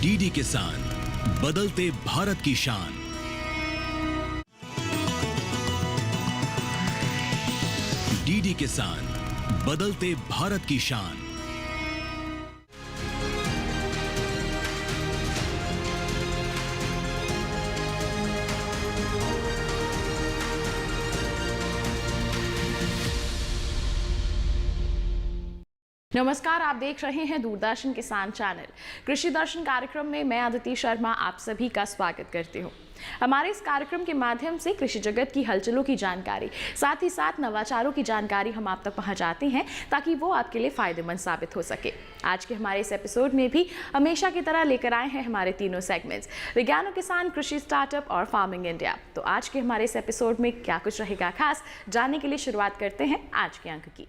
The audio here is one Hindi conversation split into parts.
डीडी किसान, बदलते भारत की शान। डीडी किसान, बदलते भारत की शान। नमस्कार, आप देख रहे हैं दूरदर्शन किसान चैनल। कृषि दर्शन कार्यक्रम में मैं अदिति शर्मा आप सभी का स्वागत करती हूं। हमारे इस कार्यक्रम के माध्यम से कृषि जगत की हलचलों की जानकारी, साथ ही साथ नवाचारों की जानकारी हम आप तक पहुंचाते हैं ताकि वो आपके लिए फायदेमंद साबित हो सके। आज के हमारे इस एपिसोड में भी हमेशा की तरह लेकर आए हैं हमारे तीनों सेगमेंट्स, विज्ञान और किसान, कृषि स्टार्टअप और फार्मिंग इंडिया। तो आज के हमारे इस एपिसोड में क्या कुछ रहेगा खास, जानने के लिए शुरुआत करते हैं आज के अंक की।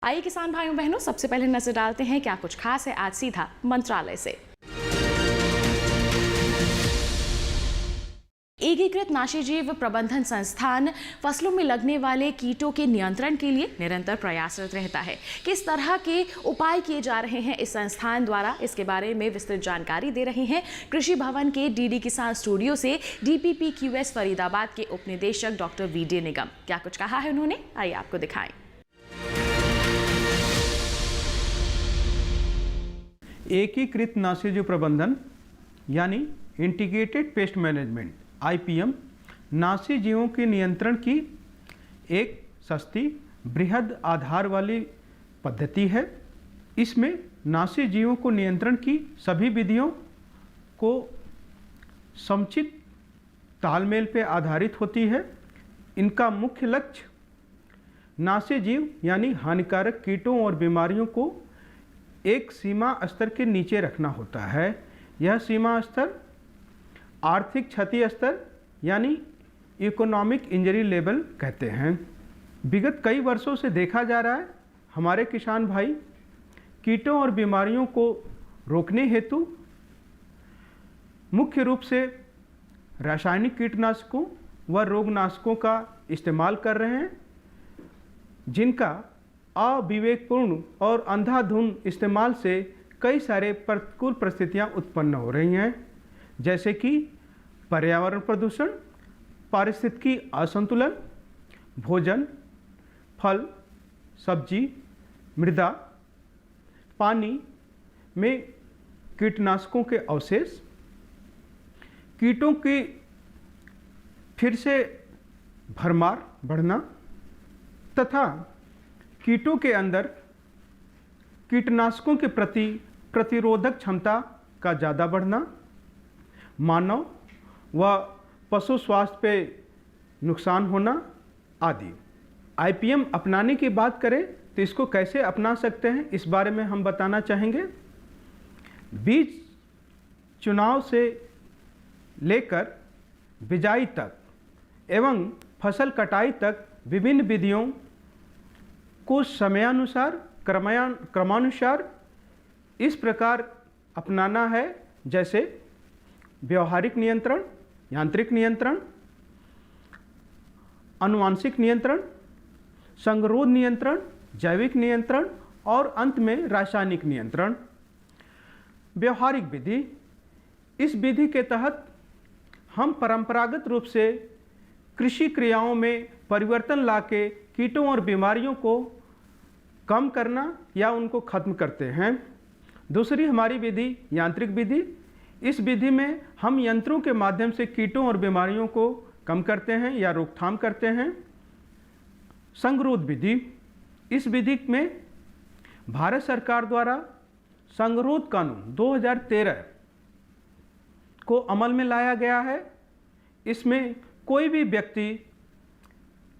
आइए किसान भाइयों बहनों, सबसे पहले नजर डालते हैं क्या कुछ खास है आज सीधा मंत्रालय से। एकीकृत नाशीजीव प्रबंधन संस्थान फसलों में लगने वाले कीटों के नियंत्रण के लिए निरंतर प्रयासरत रहता है। किस तरह के उपाय किए जा रहे हैं इस संस्थान द्वारा, इसके बारे में विस्तृत जानकारी दे रहे हैं कृषि भवन के डीडी किसान स्टूडियो से DPPQS फरीदाबाद के उप निदेशक डॉक्टर VD निगम। क्या कुछ कहा है उन्होंने, आइए आपको दिखाएं। एकीकृत नाशीजीव प्रबंधन यानी इंटीग्रेटेड पेस्ट मैनेजमेंट IPM नाशीजीवों के नियंत्रण की एक सस्ती बृहद आधार वाली पद्धति है। इसमें नाशीजीवों को नियंत्रण की सभी विधियों को समुचित तालमेल पर आधारित होती है। इनका मुख्य लक्ष्य नाशीजीव यानी हानिकारक कीटों और बीमारियों को एक सीमा स्तर के नीचे रखना होता है। यह सीमा स्तर आर्थिक क्षति स्तर यानी इकोनॉमिक इंजरी लेवल कहते हैं। विगत कई वर्षों से देखा जा रहा है हमारे किसान भाई कीटों और बीमारियों को रोकने हेतु मुख्य रूप से रासायनिक कीटनाशकों व रोगनाशकों का इस्तेमाल कर रहे हैं, जिनका अविवेकपूर्ण और अंधाधुंध इस्तेमाल से कई सारे प्रतिकूल परिस्थितियां उत्पन्न हो रही हैं, जैसे कि पर्यावरण प्रदूषण, पारिस्थितिकी असंतुलन, भोजन, फल, सब्जी, मृदा, पानी में कीटनाशकों के अवशेष, कीटों की फिर से भरमार बढ़ना तथा कीटों के अंदर कीटनाशकों के प्रति प्रतिरोधक क्षमता का ज़्यादा बढ़ना, मानव व पशु स्वास्थ्य पे नुकसान होना आदि। IPM अपनाने की बात करें तो इसको कैसे अपना सकते हैं, इस बारे में हम बताना चाहेंगे। बीज चुनाव से लेकर बिजाई तक एवं फसल कटाई तक विभिन्न विधियों को समयानुसार क्रमानुसार इस प्रकार अपनाना है, जैसे व्यवहारिक नियंत्रण, यांत्रिक नियंत्रण, आनुवांशिक नियंत्रण, संगरोध नियंत्रण, जैविक नियंत्रण और अंत में रासायनिक नियंत्रण। व्यवहारिक विधि, इस विधि के तहत हम परंपरागत रूप से कृषि क्रियाओं में परिवर्तन लाके कीटों और बीमारियों को कम करना या उनको खत्म करते हैं। दूसरी हमारी विधि यांत्रिक विधि। इस विधि में हम यंत्रों के माध्यम से कीटों और बीमारियों को कम करते हैं या रोकथाम करते हैं। संगरोध विधि, इस विधि में भारत सरकार द्वारा संगरोध कानून 2013 को अमल में लाया गया है। इसमें कोई भी व्यक्ति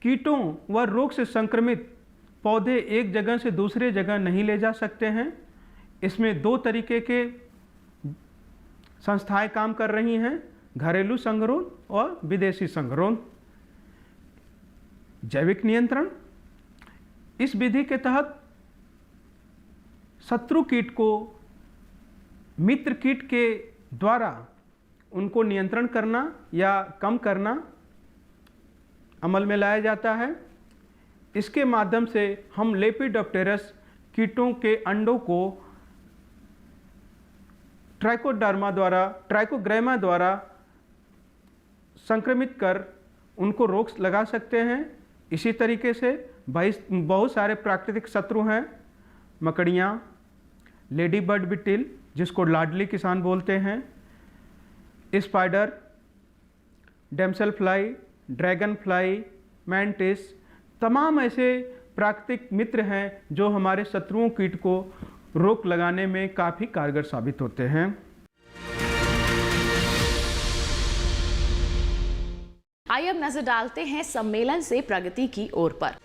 कीटों व रोग से संक्रमित पौधे एक जगह से दूसरे जगह नहीं ले जा सकते हैं। इसमें दो तरीके के संस्थाएं काम कर रही हैं, घरेलू संगरोध और विदेशी संगरोध। जैविक नियंत्रण, इस विधि के तहत शत्रु कीट को मित्र कीट के द्वारा उनको नियंत्रण करना या कम करना अमल में लाया जाता है। इसके माध्यम से हम लेपिडोप्टेरस कीटों के अंडों को ट्राइकोग्रामा द्वारा संक्रमित कर उनको रोक लगा सकते हैं। इसी तरीके से बहुत सारे प्राकृतिक शत्रु हैं, मकड़ियाँ, लेडी बर्ड बिटिल जिसको लाडली किसान बोलते हैं, spider, damselfly, dragonfly, mantis, तमाम ऐसे प्राकृतिक मित्र हैं जो हमारे शत्रुओं कीट को रोक लगाने में काफ़ी कारगर साबित होते हैं। आइए अब नजर डालते हैं सम्मेलन से प्रगति की ओर पर।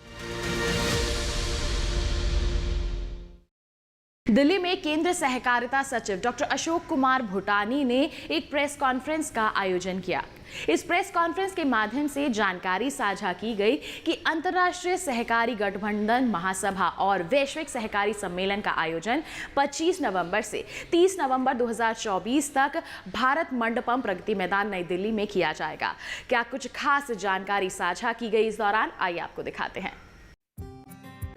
दिल्ली में केंद्रीय सहकारिता सचिव डॉक्टर अशोक कुमार भूटानी ने एक प्रेस कॉन्फ्रेंस का आयोजन किया। इस प्रेस कॉन्फ्रेंस के माध्यम से जानकारी साझा की गई कि अंतर्राष्ट्रीय सहकारी गठबंधन महासभा और वैश्विक सहकारी सम्मेलन का आयोजन 25 नवंबर से 30 नवंबर 2024 तक भारत मंडपम प्रगति मैदान नई दिल्ली में किया जाएगा। क्या कुछ खास जानकारी साझा की गई इस दौरान, आइए आपको दिखाते हैं।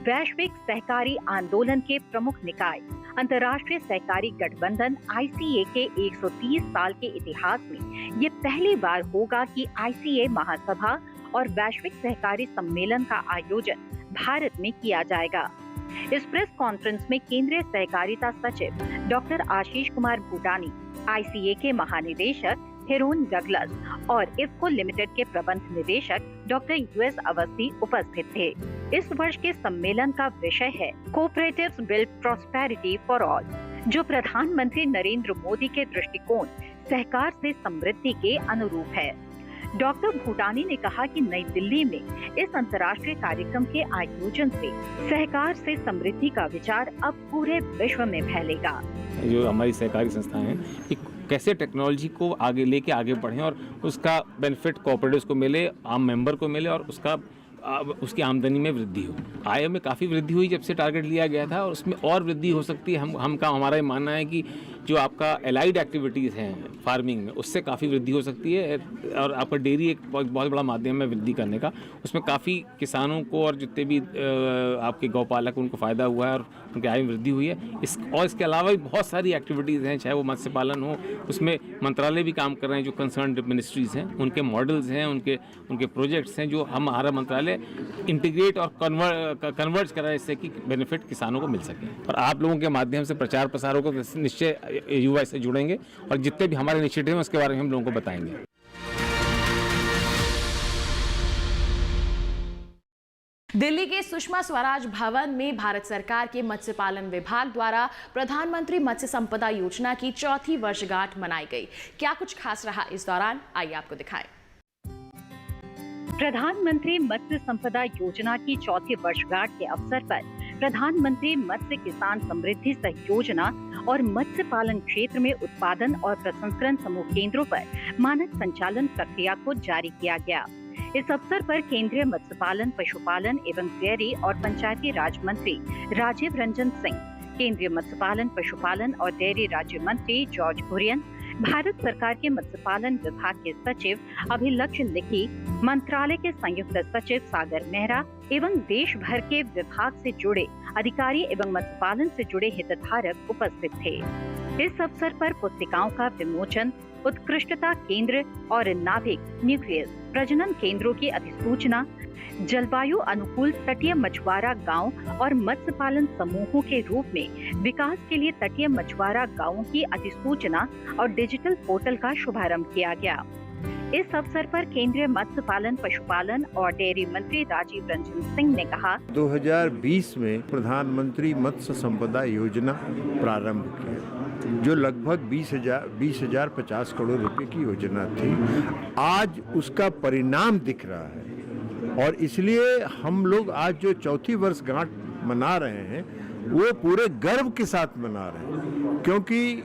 वैश्विक सहकारी आंदोलन के प्रमुख निकाय अंतर्राष्ट्रीय सहकारी गठबंधन ICA के 130 साल के इतिहास में ये पहली बार होगा कि ICA महासभा और वैश्विक सहकारी सम्मेलन का आयोजन भारत में किया जाएगा। इस प्रेस कॉन्फ्रेंस में केंद्रीय सहकारिता सचिव डॉक्टर आशीष कुमार भूटानी, ICA के महानिदेशक हेरोन डगलस और इफ्को लिमिटेड के प्रबंध निदेशक डॉक्टर US अवस्थी उपस्थित थे। इस वर्ष के सम्मेलन का विषय है cooperatives build prosperity for all, जो प्रधानमंत्री नरेंद्र मोदी के दृष्टिकोण सहकार से समृद्धि के अनुरूप है। डॉक्टर भूटानी ने कहा कि नई दिल्ली में इस अंतर्राष्ट्रीय कार्यक्रम के आयोजन से सहकार से समृद्धि का विचार अब पूरे विश्व में फैलेगा। जो हमारी सहकारी संस्थाएं हैं कि कैसे टेक्नोलॉजी को आगे लेके आगे बढ़ें और उसका बेनिफिट कोऑपरेटिव्स को मिले, आम मेंबर को मिले और उसकी आमदनी में वृद्धि हो। आय में काफ़ी वृद्धि हुई जब से टारगेट लिया गया था और उसमें और वृद्धि हो सकती है। हमारा ये मानना है कि जो आपका एलाइड एक्टिविटीज़ हैं फार्मिंग में, उससे काफ़ी वृद्धि हो सकती है और आपका डेयरी एक बहुत बड़ा माध्यम है वृद्धि करने का। उसमें काफ़ी किसानों को और जितने भी आपके गौपालक उनको फ़ायदा हुआ है और उनकी आय में वृद्धि हुई है। इसके अलावा भी बहुत सारी एक्टिविटीज़ हैं, चाहे वो मत्स्य पालन हो, उसमें मंत्रालय भी काम कर रहे हैं, जो कंसर्न मिनिस्ट्रीज़ हैं उनके मॉडल्स हैं, उनके प्रोजेक्ट्स हैं जो हमारा मंत्रालय इंटीग्रेट और कन्वर्ज कर रहा है इससे कि बेनिफिट किसानों को मिल सके। और आप लोगों के माध्यम से प्रचार प्रसारों को निश्चय युवा से जुड़ेंगे और जितने भी हमारे इनिशिएटिव हैं उसके बारे में हम लोगों को बताएंगे। दिल्ली के सुषमा स्वराज भवन में भारत सरकार के मत्स्य पालन विभाग द्वारा प्रधानमंत्री मत्स्य संपदा योजना की 4थी वर्षगांठ मनाई गई। क्या कुछ खास रहा इस दौरान, आइए आपको दिखाएं। प्रधानमंत्री मत्स्य संपदा योजना की 4थी वर्षगांठ के अवसर पर प्रधानमंत्री मत्स्य किसान समृद्धि सहयोजना और मत्स्य पालन क्षेत्र में उत्पादन और प्रसंस्करण समूह केंद्रों पर मानक संचालन प्रक्रिया को जारी किया गया। इस अवसर पर केंद्रीय मत्स्य पालन, पशुपालन एवं डेयरी और पंचायती राज मंत्री राजीव रंजन सिंह, केंद्रीय मत्स्य पालन, पशुपालन और डेयरी राज्य मंत्री जॉर्ज कुरियन, भारत सरकार के मत्स्य पालन विभाग के सचिव अभिलक्ष्य लिखी, मंत्रालय के संयुक्त सचिव सागर मेहरा एवं देश भर के विभाग से जुड़े अधिकारी एवं मत्स्य पालन से जुड़े हितधारक उपस्थित थे। इस अवसर पर पुस्तिकाओं का विमोचन, उत्कृष्टता केंद्र और नाभिक न्यूक्लियस प्रजनन केंद्रों की अधिसूचना, जलवायु अनुकूल तटीय मछुआरा गांव और मत्स्य पालन समूहों के रूप में विकास के लिए तटीय मछुआरा गांवों की अधिसूचना और डिजिटल पोर्टल का शुभारंभ किया गया। इस अवसर पर केंद्रीय मत्स्य पालन, पशुपालन और डेयरी मंत्री राजीव रंजन सिंह ने कहा, 2020 में प्रधानमंत्री मत्स्य संपदा योजना प्रारंभ की, जो लगभग 20,050 करोड़ रुपए की योजना थी। आज उसका परिणाम दिख रहा है और इसलिए हम लोग आज जो 4थी वर्षगांठ मना रहे हैं वो पूरे गर्व के साथ मना रहे हैं, क्योंकि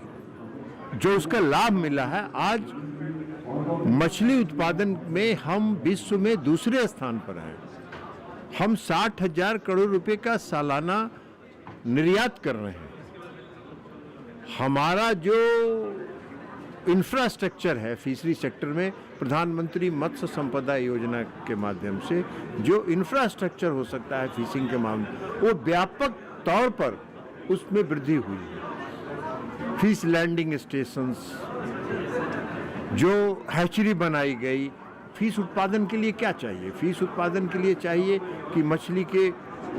जो उसका लाभ मिला है, आज मछली उत्पादन में हम विश्व में दूसरे स्थान पर हैं। हम 60,000 करोड़ रुपए का सालाना निर्यात कर रहे हैं। हमारा जो इंफ्रास्ट्रक्चर है फिशरी सेक्टर में, प्रधानमंत्री मत्स्य संपदा योजना के माध्यम से जो इंफ्रास्ट्रक्चर हो सकता है फिशिंग के मामले, वो व्यापक तौर पर उसमें वृद्धि हुई है। फिश लैंडिंग स्टेशंस, जो हैचरी बनाई गई, फिश उत्पादन के लिए क्या चाहिए? फिश उत्पादन के लिए चाहिए कि मछली के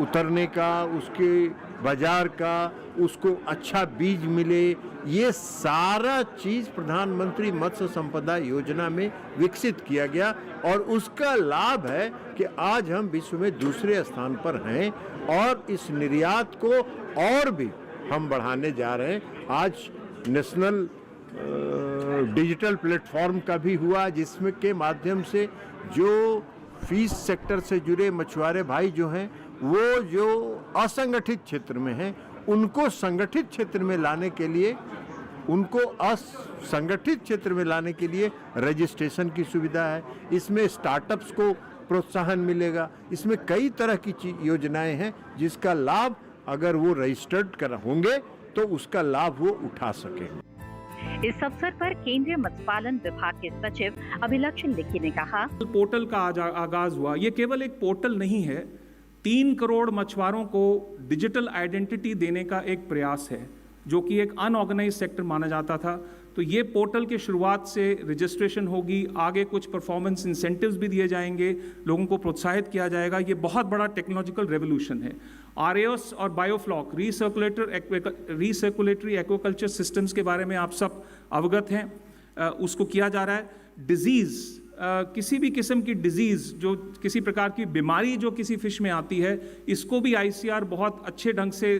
उतरने का, उसके बाजार का, उसको अच्छा बीज मिले। ये सारा चीज प्रधानमंत्री मत्स्य संपदा योजना में विकसित किया गया और उसका लाभ है कि आज हम विश्व में दूसरे स्थान पर हैं और इस निर्यात को और भी हम बढ़ाने जा रहे हैं। आज नेशनल डिजिटल प्लेटफॉर्म का भी हुआ, जिसमें के माध्यम से जो फिश सेक्टर से जुड़े मछुआरे भाई जो हैं, वो जो असंगठित क्षेत्र में हैं, उनको संगठित क्षेत्र में लाने के लिए, उनको असंगठित क्षेत्र में लाने के लिए रजिस्ट्रेशन की सुविधा है। इसमें स्टार्टअप्स को प्रोत्साहन मिलेगा। इसमें कई तरह की योजनाएं हैं जिसका लाभ अगर वो रजिस्टर्ड होंगे तो उसका लाभ वो उठा सकें। इस अवसर पर केंद्रीय मत्स्य पालन विभाग के सचिव अभिलक्ष्य लिखी ने कहा, पोर्टल का आगाज हुआ। ये केवल एक पोर्टल नहीं है, 3 करोड़ मछुआरों को डिजिटल आइडेंटिटी देने का एक प्रयास है, जो कि एक अनऑर्गेनाइज सेक्टर माना जाता था। तो ये पोर्टल के शुरुआत से रजिस्ट्रेशन होगी, आगे कुछ परफॉर्मेंस इंसेंटिव्स भी दिए जाएंगे, लोगों को प्रोत्साहित किया जाएगा। ये बहुत बड़ा टेक्नोलॉजिकल रेवोल्यूशन है। आरएओस और बायोफ्लॉक रीसर्कुलेटरी एक्वाकल्चर सिस्टम्स के बारे में आप सब अवगत हैं, उसको किया जा रहा है। डिजीज़, किसी भी किस्म की डिजीज़, जो किसी प्रकार की बीमारी जो किसी फिश में आती है, इसको भी आईसीआर बहुत अच्छे ढंग से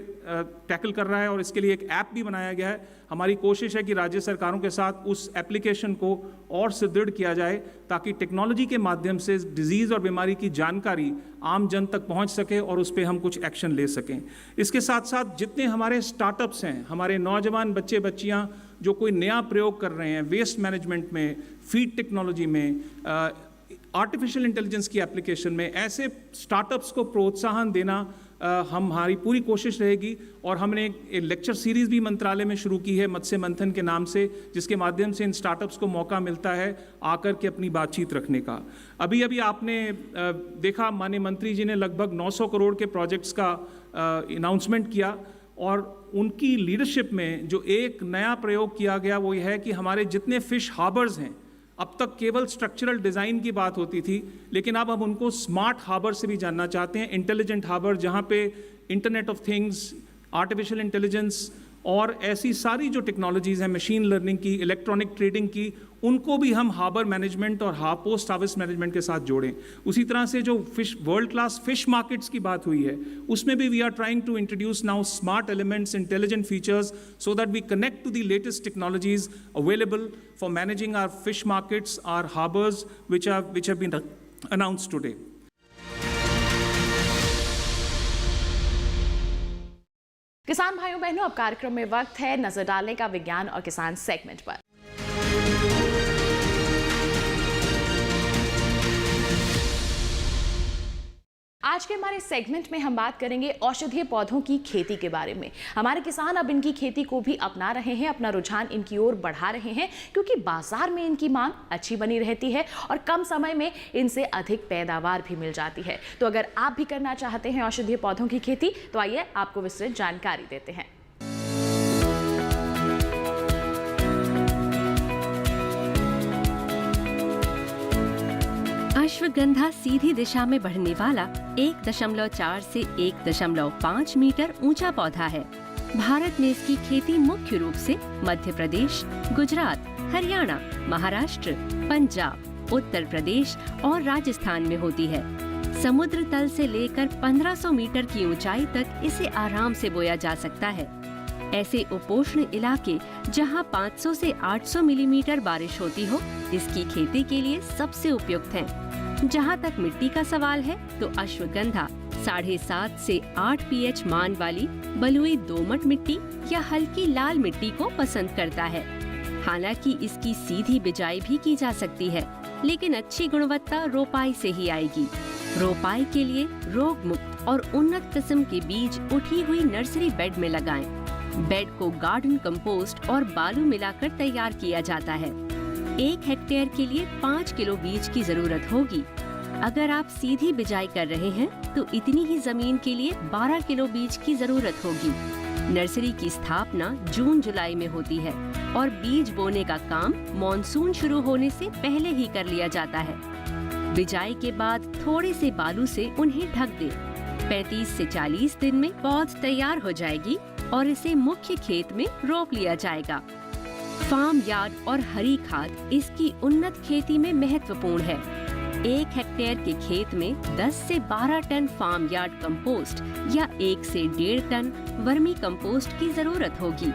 टैकल कर रहा है और इसके लिए एक ऐप भी बनाया गया है। हमारी कोशिश है कि राज्य सरकारों के साथ उस एप्लीकेशन को और सुदृढ़ किया जाए ताकि टेक्नोलॉजी के माध्यम से डिजीज़ और बीमारी की जानकारी आम जन तक पहुंच सके और उस पर हम कुछ एक्शन ले सकें। इसके साथ साथ जितने हमारे स्टार्टअप्स हैं, हमारे नौजवान बच्चे बच्चियां जो कोई नया प्रयोग कर रहे हैं वेस्ट मैनेजमेंट में, फीड टेक्नोलॉजी में, आर्टिफिशियल इंटेलिजेंस की एप्लीकेशन में, ऐसे स्टार्टअप्स को प्रोत्साहन देना हमारी पूरी कोशिश रहेगी। और हमने एक लेक्चर सीरीज़ भी मंत्रालय में शुरू की है मत्स्य मंथन के नाम से, जिसके माध्यम से इन स्टार्टअप्स को मौका मिलता है आकर के अपनी बातचीत रखने का। अभी आपने देखा, माननीय मंत्री जी ने लगभग 900 करोड़ के प्रोजेक्ट्स का अनाउंसमेंट किया और उनकी लीडरशिप में जो एक नया प्रयोग किया गया वो यह है कि हमारे जितने फिश हार्बर्स हैं, अब तक केवल स्ट्रक्चरल डिज़ाइन की बात होती थी, लेकिन अब हम उनको स्मार्ट हार्बर से भी जानना चाहते हैं। इंटेलिजेंट हार्बर, जहाँ पे internet of things, artificial intelligence और ऐसी सारी जो टेक्नोलॉजीज़ हैं, मशीन लर्निंग की, इलेक्ट्रॉनिक ट्रेडिंग की, उनको भी हम हार्बर मैनेजमेंट और पोस्ट हार्वेस्ट मैनेजमेंट के साथ जोड़ें। उसी तरह से जो वर्ल्ड क्लास फिश मार्केट्स की बात हुई है, उसमें भी we are trying to introduce now smart elements, intelligent features, so that we connect to the latest technologies available for managing our fish markets, our harbors, which have been announced today. किसान भाइयों बहनों, अब कार्यक्रम में वक्त है नजर डालने का विज्ञान और किसान सेगमेंट पर। आज के हमारे सेगमेंट में हम बात करेंगे औषधीय पौधों की खेती के बारे में। हमारे किसान अब इनकी खेती को भी अपना रहे हैं, अपना रुझान इनकी ओर बढ़ा रहे हैं, क्योंकि बाजार में इनकी मांग अच्छी बनी रहती है और कम समय में इनसे अधिक पैदावार भी मिल जाती है। तो अगर आप भी करना चाहते हैं औषधीय पौधों की खेती, तो आइए आपको विस्तृत जानकारी देते हैं। अश्वगंधा सीधी दिशा में बढ़ने वाला 1.4 से 1.5 मीटर ऊंचा पौधा है। भारत में इसकी खेती मुख्य रूप से मध्य प्रदेश, गुजरात, हरियाणा, महाराष्ट्र, पंजाब, उत्तर प्रदेश और राजस्थान में होती है। समुद्र तल से लेकर 1500 मीटर की ऊंचाई तक इसे आराम से बोया जा सकता है। ऐसे उपोष्ण इलाके जहां 500 से 800 मिलीमीटर बारिश होती हो, इसकी खेती के लिए सबसे उपयुक्त हैं। जहां तक मिट्टी का सवाल है, तो अश्वगंधा 7.5 से 8 pH मान वाली बलुई दोमट मिट्टी या हल्की लाल मिट्टी को पसंद करता है। हालांकि इसकी सीधी बिजाई भी की जा सकती है, लेकिन अच्छी गुणवत्ता रोपाई से ही आएगी। रोपाई के लिए रोग मुक्त और उन्नत किस्म के बीज उठी हुई नर्सरी बेड में लगाएं। बेड को गार्डन कंपोस्ट और बालू मिलाकर तैयार किया जाता है। 1 हेक्टेयर के लिए 5 किलो बीज की जरूरत होगी। अगर आप सीधी बिजाई कर रहे हैं तो इतनी ही जमीन के लिए 12 किलो बीज की जरूरत होगी। नर्सरी की स्थापना जून-जुलाई में होती है और बीज बोने का काम मॉनसून शुरू होने से पहले ही कर लिया जाता है। बिजाई के बाद थोड़े से बालू से उन्हें ढक दें। 35 से 40 दिन में पौध तैयार हो जाएगी और इसे मुख्य खेत में रोप लिया जाएगा। फार्म यार्ड और हरी खाद इसकी उन्नत खेती में महत्वपूर्ण है। 1 हेक्टेयर के खेत में 10 से 12 टन फार्म यार्ड कंपोस्ट या 1 से 1.5 टन वर्मी कंपोस्ट की जरूरत होगी।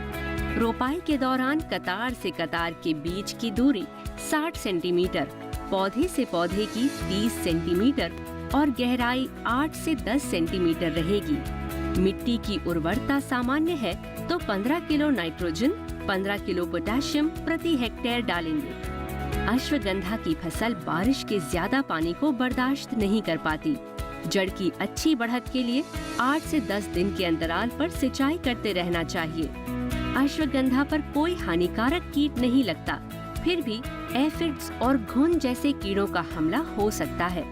रोपाई के दौरान कतार से कतार के बीच की दूरी 60 सेंटीमीटर, पौधे से पौधे की 30 सेंटीमीटर और गहराई 8 से 10 सेंटीमीटर रहेगी। मिट्टी की उर्वरता सामान्य है तो 15 किलो नाइट्रोजन, 15 किलो पोटेशियम प्रति हेक्टेयर डालेंगे। अश्वगंधा की फसल बारिश के ज्यादा पानी को बर्दाश्त नहीं कर पाती। जड़ की अच्छी बढ़त के लिए 8 से 10 दिन के अंतराल पर सिंचाई करते रहना चाहिए। अश्वगंधा पर कोई हानिकारक कीट नहीं लगता, फिर भी एफिड्स और घुन जैसे कीड़ों का हमला हो सकता है।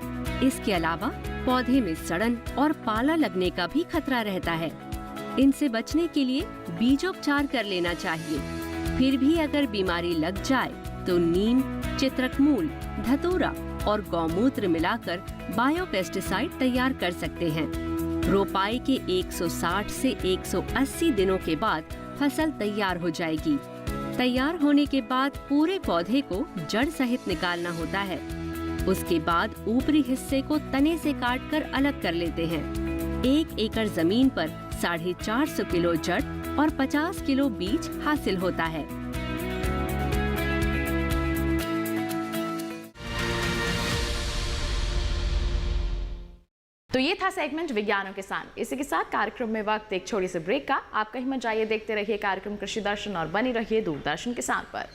इसके अलावा पौधे में सड़न और पाला लगने का भी खतरा रहता है। इनसे बचने के लिए बीजोपचार कर लेना चाहिए। फिर भी अगर बीमारी लग जाए तो नीम, चित्रकमूल, धतूरा और गौमूत्र मिलाकर बायोपेस्टिसाइड तैयार कर सकते हैं। रोपाई के 160 से 180 दिनों के बाद फसल तैयार हो जाएगी। तैयार होने के बाद पूरे पौधे को जड़ सहित निकालना होता है। उसके बाद ऊपरी हिस्से को तने से काटकर अलग कर लेते हैं। 1 एकड़ जमीन पर 450 किलो जड़ और 50 किलो बीज हासिल होता है। तो ये था सेगमेंट विज्ञान किसान। इसी के साथ कार्यक्रम में वक्त एक छोटी सी ब्रेक का। आप कहीं मत जाइए, देखते रहिए कार्यक्रम कृषि दर्शन और बनी रहिए दूरदर्शन किसान पर।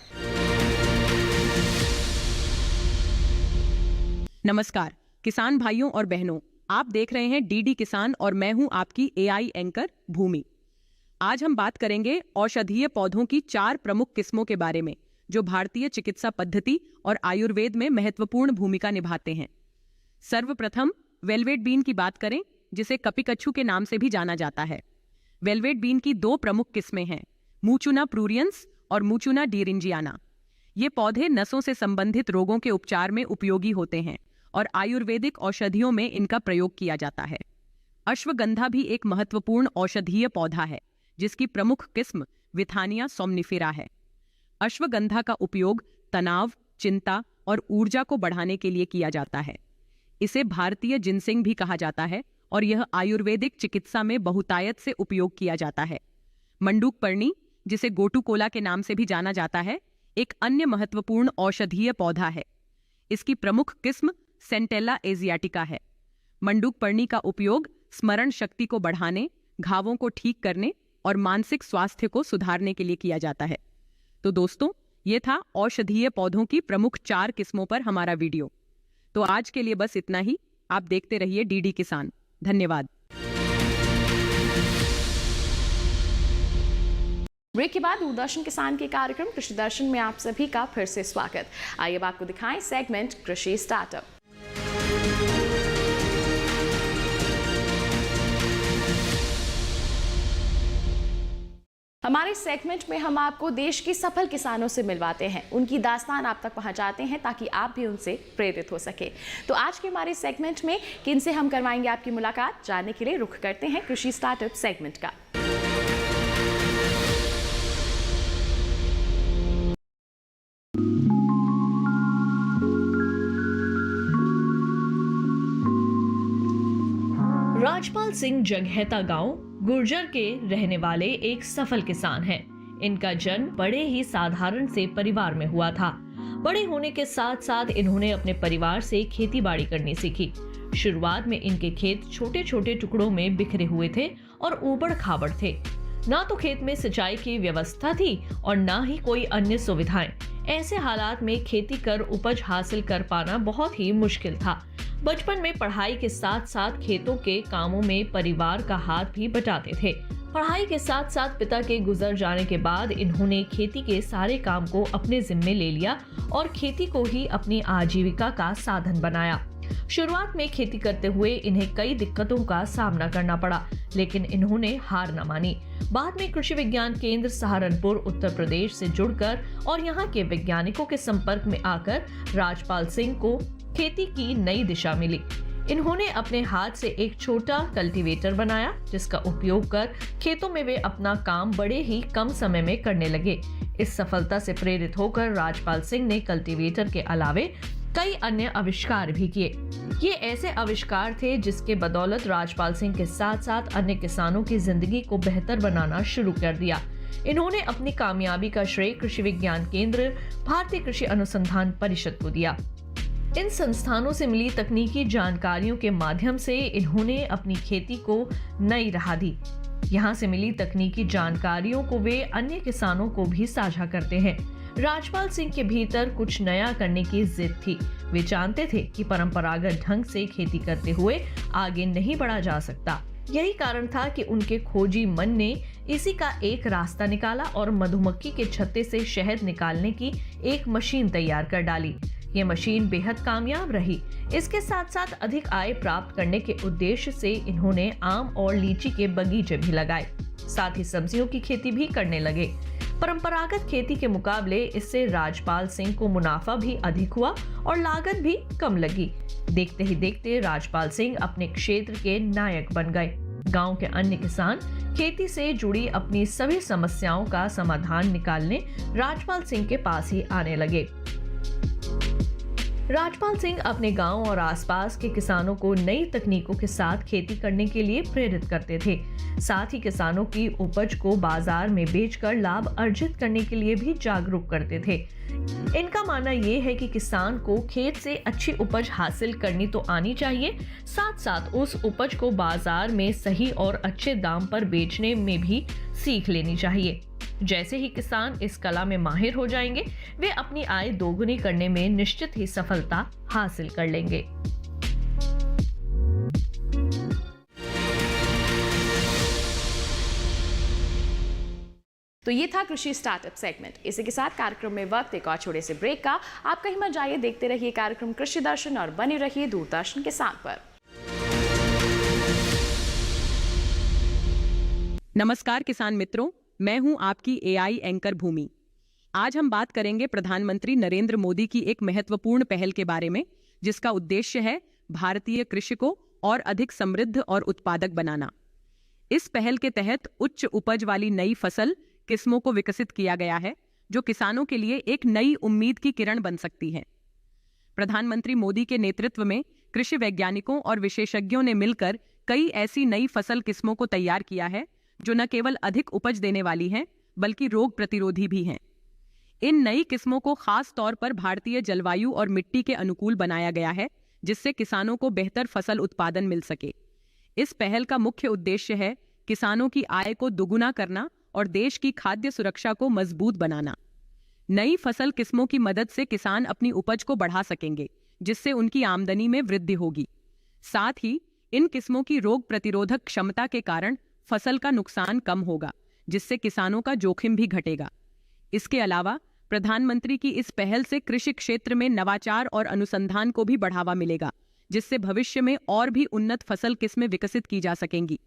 नमस्कार किसान भाइयों और बहनों, आप देख रहे हैं डीडी किसान और मैं हूं आपकी एआई एंकर भूमि। आज हम बात करेंगे औषधीय पौधों की 4 प्रमुख किस्मों के बारे में जो भारतीय चिकित्सा पद्धति और आयुर्वेद में महत्वपूर्ण भूमिका निभाते हैं। सर्वप्रथम वेलवेट बीन की बात करें, जिसे कपिकच्छू के नाम से भी जाना जाता है। वेलवेट बीन की 2 प्रमुख किस्में हैं, मूचुना प्रूरियंस और मूचुना डीरिंजियाना। ये पौधे नसों से संबंधित रोगों के उपचार में उपयोगी होते हैं और आयुर्वेदिक औषधियों में इनका प्रयोग किया जाता है। अश्वगंधा भी एक महत्वपूर्ण औषधीय पौधा है, जिसकी प्रमुख किस्म विथानिया सोमनिफेरा है। अश्वगंधा का उपयोग तनाव, चिंता और ऊर्जा को बढ़ाने के लिए किया जाता है। इसे भारतीय जिनसिंग भी कहा जाता है और यह आयुर्वेदिक चिकित्सा में बहुतायत से उपयोग किया जाता है। मंडूकपर्णी, जिसे गोटुकोला के नाम से भी जाना जाता है, एक अन्य महत्वपूर्ण औषधीय पौधा है। इसकी प्रमुख किस्म सेंटेला एजियाटिका है। मंडूकपर्णी का उपयोग स्मरण शक्ति को बढ़ाने, घावों को ठीक करने और मानसिक स्वास्थ्य को सुधारने के लिए किया जाता है। तो दोस्तों, ये था औषधीय पौधों की प्रमुख 4 किस्मों पर हमारा वीडियो। तो आज के लिए बस इतना ही। आप देखते रहिए डीडी किसान। धन्यवाद। ब्रेक के बाद दूरदर्शन किसान के कार्यक्रम कृषि दर्शन में आप सभी का फिर से स्वागत। आइए अब आपको दिखाएं सेगमेंट कृषि स्टार्टअप। हमारे सेगमेंट में हम आपको देश के सफल किसानों से मिलवाते हैं, उनकी दास्तान आप तक पहुंचाते हैं ताकि आप भी उनसे प्रेरित हो सके। तो आज के हमारे सेगमेंट में किनसे हम करवाएंगे आपकी मुलाकात, जानने के लिए रुख करते हैं कृषि स्टार्टअप सेगमेंट का। राजपाल सिंह जगहता गांव गुर्जर के रहने वाले एक सफल किसान हैं। इनका जन्म बड़े ही साधारण से परिवार में हुआ था। बड़े होने के साथ साथ इन्होंने अपने परिवार से खेती बाड़ी करनी सीखी। शुरुआत में इनके खेत छोटे छोटे टुकड़ों में बिखरे हुए थे और ऊबड़ खाबड़ थे। ना तो खेत में सिंचाई की व्यवस्था थी और ना ही कोई अन्य सुविधाएं। ऐसे हालात में खेती कर उपज हासिल कर पाना बहुत ही मुश्किल था। बचपन में पढ़ाई के साथ साथ खेतों के कामों में परिवार का हाथ भी बटाते थे। पढ़ाई के साथ साथ पिता के गुजर जाने के बाद इन्होंने खेती के सारे काम को अपने जिम्मे ले लिया और खेती को ही अपनी आजीविका का साधन बनाया। शुरुआत में खेती करते हुए इन्हें कई दिक्कतों का सामना करना पड़ा, लेकिन इन्होंने हार न मानी। बाद में कृषि विज्ञान केंद्र सहारनपुर उत्तर प्रदेश से जुड़कर और यहाँ के वैज्ञानिकों के संपर्क में आकर राजपाल सिंह को खेती की नई दिशा मिली। इन्होंने अपने हाथ से एक छोटा कल्टीवेटर बनाया, जिसका उपयोग कर खेतों में वे अपना काम बड़े ही कम समय में करने लगे। इस सफलता से प्रेरित होकर राजपाल सिंह ने कल्टीवेटर के अलावे कई अन्य आविष्कार भी किए। ये ऐसे आविष्कार थे जिसके बदौलत राजपाल सिंह के साथ साथ अन्य किसानों की जिंदगी को बेहतर बनाना शुरू कर दिया। इन्होंने अपनी कामयाबी का श्रेय कृषि विज्ञान केंद्र, भारतीय कृषि अनुसंधान परिषद को दिया। इन संस्थानों से मिली तकनीकी जानकारियों के माध्यम से इन्होंने अपनी खेती को नई राह दी। यहाँ से मिली तकनीकी जानकारियों को वे अन्य किसानों को भी साझा करते हैं। राजपाल सिंह के भीतर कुछ नया करने की जिद थी। वे जानते थे कि परंपरागत ढंग से खेती करते हुए आगे नहीं बढ़ा जा सकता। यही कारण था कि उनके खोजी मन ने इसी का एक रास्ता निकाला और मधुमक्खी के छत्ते से शहद निकालने की एक मशीन तैयार कर डाली। ये मशीन बेहद कामयाब रही। इसके साथ साथ अधिक आय प्राप्त करने के उद्देश्य से इन्होंने आम और लीची के बगीचे भी लगाए, साथ ही सब्जियों की खेती भी करने लगे। परंपरागत खेती के मुकाबले इससे राजपाल सिंह को मुनाफा भी अधिक हुआ और लागत भी कम लगी। देखते ही देखते राजपाल सिंह अपने क्षेत्र के नायक बन गए। गांव के अन्य किसान खेती से जुड़ी अपनी सभी समस्याओं का समाधान निकालने राजपाल सिंह के पास ही आने लगे। राजपाल सिंह अपने गांव और आसपास के किसानों को नई तकनीकों के साथ खेती करने के लिए प्रेरित करते थे। साथ ही किसानों की उपज को बाजार में बेचकर लाभ अर्जित करने के लिए भी जागरूक करते थे। इनका मानना ये है कि किसान को खेत से अच्छी उपज हासिल करनी तो आनी चाहिए, साथ साथ उस उपज को बाजार में सही और अच्छे दाम पर बेचने में भी सीख लेनी चाहिए। जैसे ही किसान इस कला में माहिर हो जाएंगे, वे अपनी आय दोगुनी करने में निश्चित ही सफलता हासिल कर लेंगे। तो ये था कृषि स्टार्टअप सेगमेंट। इसी के साथ कार्यक्रम में वक्त एक और छोटे से ब्रेक का। आप कहीं मत जाइए, देखते रहिए कार्यक्रम कृषि दर्शन और बने रहिए दूरदर्शन किसान पर। नमस्कार किसान मित्रों, मैं हूं आपकी एआई एंकर भूमि। आज हम बात करेंगे प्रधानमंत्री नरेंद्र मोदी की एक महत्वपूर्ण पहल के बारे में, जिसका उद्देश्य है भारतीय कृषि को और अधिक समृद्ध और उत्पादक बनाना। इस पहल के तहत उच्च उपज वाली नई फसल किस्मों को विकसित किया गया है, जो किसानों के लिए एक नई उम्मीद की किरण बन सकती है। प्रधानमंत्री मोदी के नेतृत्व में कृषि वैज्ञानिकों और विशेषज्ञों ने मिलकर कई ऐसी नई फसल किस्मों को तैयार किया है जो न केवल अधिक उपज देने वाली हैं, बल्कि रोग प्रतिरोधी भी हैं। इन नई किस्मों को खास तौर पर भारतीय जलवायु और मिट्टी के अनुकूल बनाया गया है, जिससे किसानों को बेहतर फसल उत्पादन मिल सके। इस पहल का मुख्य उद्देश्य है किसानों की आय को दुगुना करना और देश की खाद्य सुरक्षा को मजबूत बनाना। नई फसल किस्मों की मदद से किसान अपनी उपज को बढ़ा सकेंगे, जिससे उनकी आमदनी में वृद्धि होगी। साथ ही इन किस्मों की रोग प्रतिरोधक क्षमता के कारण फसल का नुकसान कम होगा, जिससे किसानों का जोखिम भी घटेगा। इसके अलावा प्रधानमंत्री की इस पहल से कृषि क्षेत्र में नवाचार और अनुसंधान को भी बढ़ावा मिलेगा, जिससे भविष्य में और भी उन्नत फसल किस्में विकसित की जा सकेंगी।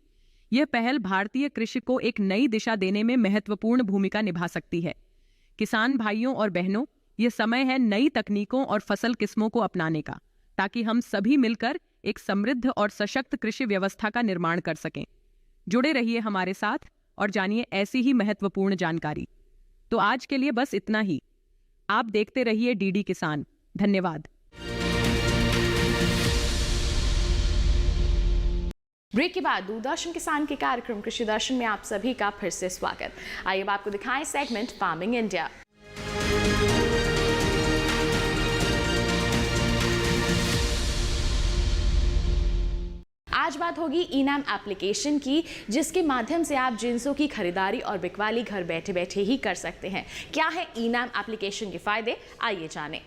यह पहल भारतीय कृषि को एक नई दिशा देने में महत्वपूर्ण भूमिका निभा सकती है। किसान भाइयों और बहनों, यह समय है नई तकनीकों और फसल किस्मों को अपनाने का, ताकि हम सभी मिलकर एक समृद्ध और सशक्त कृषि व्यवस्था का निर्माण कर सकें। जुड़े रहिए हमारे साथ और जानिए ऐसी ही महत्वपूर्ण जानकारी। तो आज के लिए बस इतना ही। आप देखते रहिए डीडी किसान। धन्यवाद। ब्रेक के बाद दूरदर्शन किसान के कार्यक्रम कृषि दर्शन में आप सभी का फिर से स्वागत। आइए अब आपको दिखाएं सेगमेंट फार्मिंग इंडिया। आज बात होगी ई-नाम एप्लीकेशन की, जिसके माध्यम से आप जिंसों की खरीदारी और बिकवाली घर बैठे बैठे ही कर सकते हैं। क्या है ई-नाम एप्लीकेशन के फायदे, आइए जानें।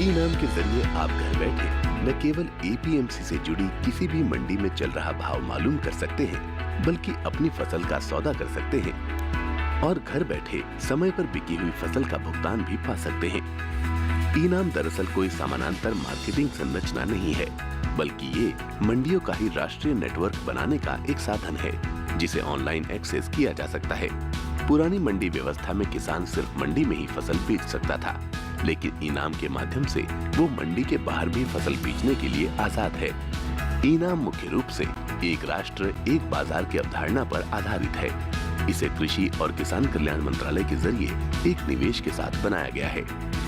ई-नाम के जरिए आप घर बैठे न केवल एपीएमसी से जुड़ी किसी भी मंडी में चल रहा भाव मालूम कर सकते हैं, बल्कि अपनी फसल का सौदा कर सकते हैं और घर बैठे समय पर बिकी हुई फसल का भुगतान भी पा सकते हैं। इनाम दरअसल कोई समानांतर मार्केटिंग संरचना नहीं है, बल्कि ये मंडियों का ही राष्ट्रीय नेटवर्क बनाने का एक साधन है जिसे ऑनलाइन एक्सेस किया जा सकता है। पुरानी मंडी व्यवस्था में किसान सिर्फ मंडी में ही फसल बेच सकता था, लेकिन इनाम के माध्यम से वो मंडी के बाहर भी फसल बेचने के लिए आजाद है। इनाम मुख्य रूप से एक राष्ट्र एक बाजार की अवधारणा पर आधारित है। इसे कृषि और किसान कल्याण मंत्रालय के जरिए एक निवेश के साथ बनाया गया है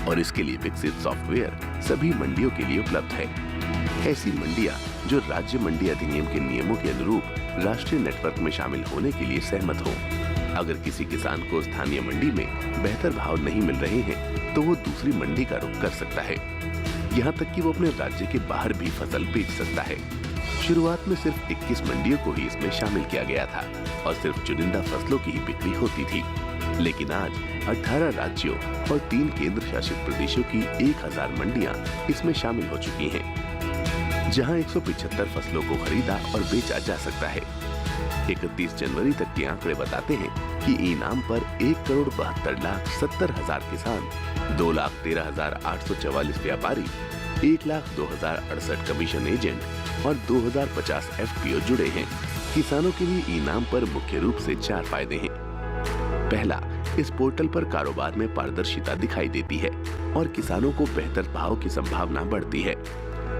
और इसके लिए विकसित सॉफ्टवेयर सभी मंडियों के लिए उपलब्ध है। ऐसी मंडियां जो राज्य मंडी अधिनियम के नियमों के अनुरूप राष्ट्रीय नेटवर्क में शामिल होने के लिए सहमत हों। अगर किसी किसान को स्थानीय मंडी में बेहतर भाव नहीं मिल रहे हैं, तो वो दूसरी मंडी का रुख कर सकता है। यहाँ तक कि वो अपने राज्य के बाहर भी फसल बेच सकता है। शुरुआत में सिर्फ 21 मंडियों को ही इसमें शामिल किया गया था और सिर्फ चुनिंदा फसलों की ही बिक्री होती थी, लेकिन आज 18 राज्यों और 3 केंद्र शासित प्रदेशों की 1000 मंडियां इसमें शामिल हो चुकी हैं, जहां 175 फसलों को खरीदा और बेचा जा सकता है। 31 जनवरी तक के आंकड़े बताते हैं कि इनाम पर 1,72,70,000 किसान, 2,13,844 व्यापारी, 1,02,068 कमीशन एजेंट और 2,050 FPO जुड़े हैं। किसानों के लिए इनाम पर मुख्य रूप से 4 फायदे हैं। पहला, इस पोर्टल पर कारोबार में पारदर्शिता दिखाई देती है और किसानों को बेहतर भाव की संभावना बढ़ती है।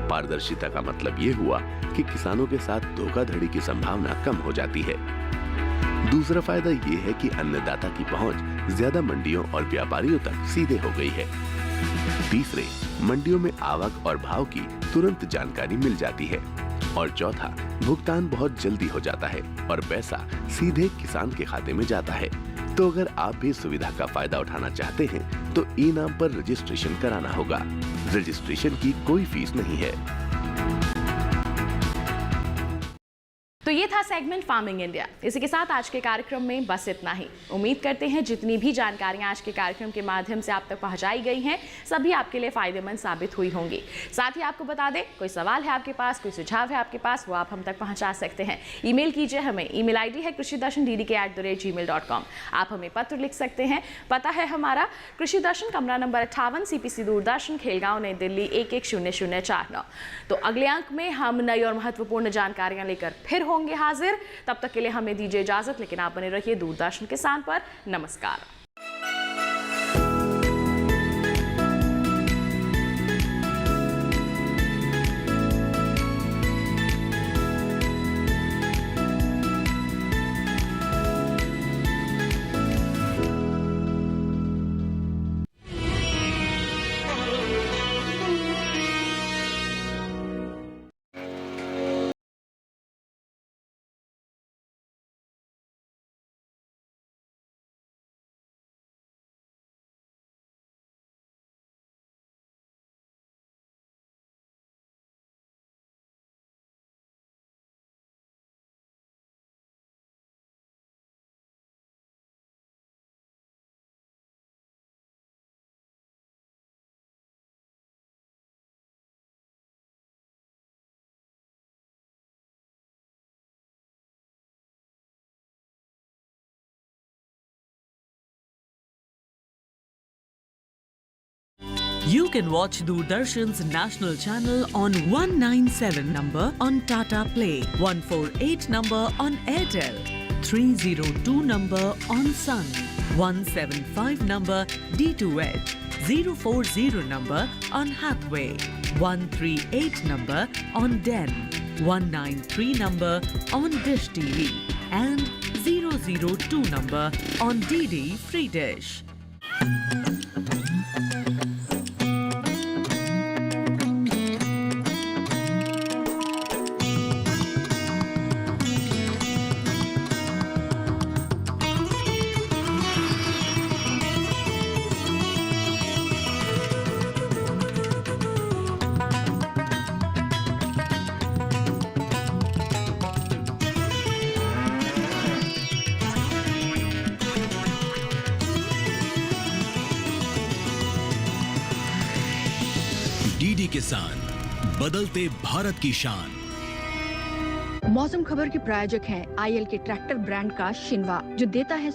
पारदर्शिता का मतलब ये हुआ कि किसानों के साथ धोखाधड़ी की संभावना कम हो जाती है। दूसरा फायदा ये है कि अन्नदाता की पहुंच ज्यादा मंडियों और व्यापारियों तक सीधे हो गई है। तीसरे, मंडियों में आवक और भाव की तुरंत जानकारी मिल जाती है। और चौथा, भुगतान बहुत जल्दी हो जाता है और पैसा सीधे किसान के खाते में जाता है। तो अगर आप भी सुविधा का फायदा उठाना चाहते हैं तो इनाम पर रजिस्ट्रेशन कराना होगा। रजिस्ट्रेशन की कोई फीस नहीं है। तो ये था सेगमेंट फार्मिंग इंडिया। इसी के साथ आज के कार्यक्रम में बस इतना ही। उम्मीद करते हैं जितनी भी जानकारियां आज के कार्यक्रम के माध्यम से आप तक पहुंचाई गई हैं, सभी आपके लिए फायदेमंद साबित हुई होंगी। साथ ही आपको बता दें, कोई सवाल है आपके पास, कोई सुझाव है आपके पास, वो आप हम तक पहुंचा सकते हैं। ईमेल कीजिए हमें। ईमेल आईडी है krishidarshan@gmail.com। आप हमें पत्र लिख सकते हैं। पता है हमारा कृषि दर्शन, कमरा नंबर 58, CPC दूरदर्शन, खेलगांव, नई दिल्ली 110049। तो अगले अंक में हम नई और महत्वपूर्ण जानकारियां लेकर फिर होंगे हाजिर। तब तक के लिए हमें दीजिए इजाजत, लेकिन आप बने रहिए दूरदर्शन किसान पर। नमस्कार। You can watch Doordarshan's national channel on 197 number on Tata Play, 148 number on Airtel, 302 number on Sun, 175 number D2H, 040 number on Hathway, 138 number on Den, 193 number on Dish TV and 002 number on DD Free Dish. DD किसान, बदलते भारत की शान। मौसम खबर के प्रायोजक हैं आईएल के ट्रैक्टर ब्रांड का शिनवा, जो देता है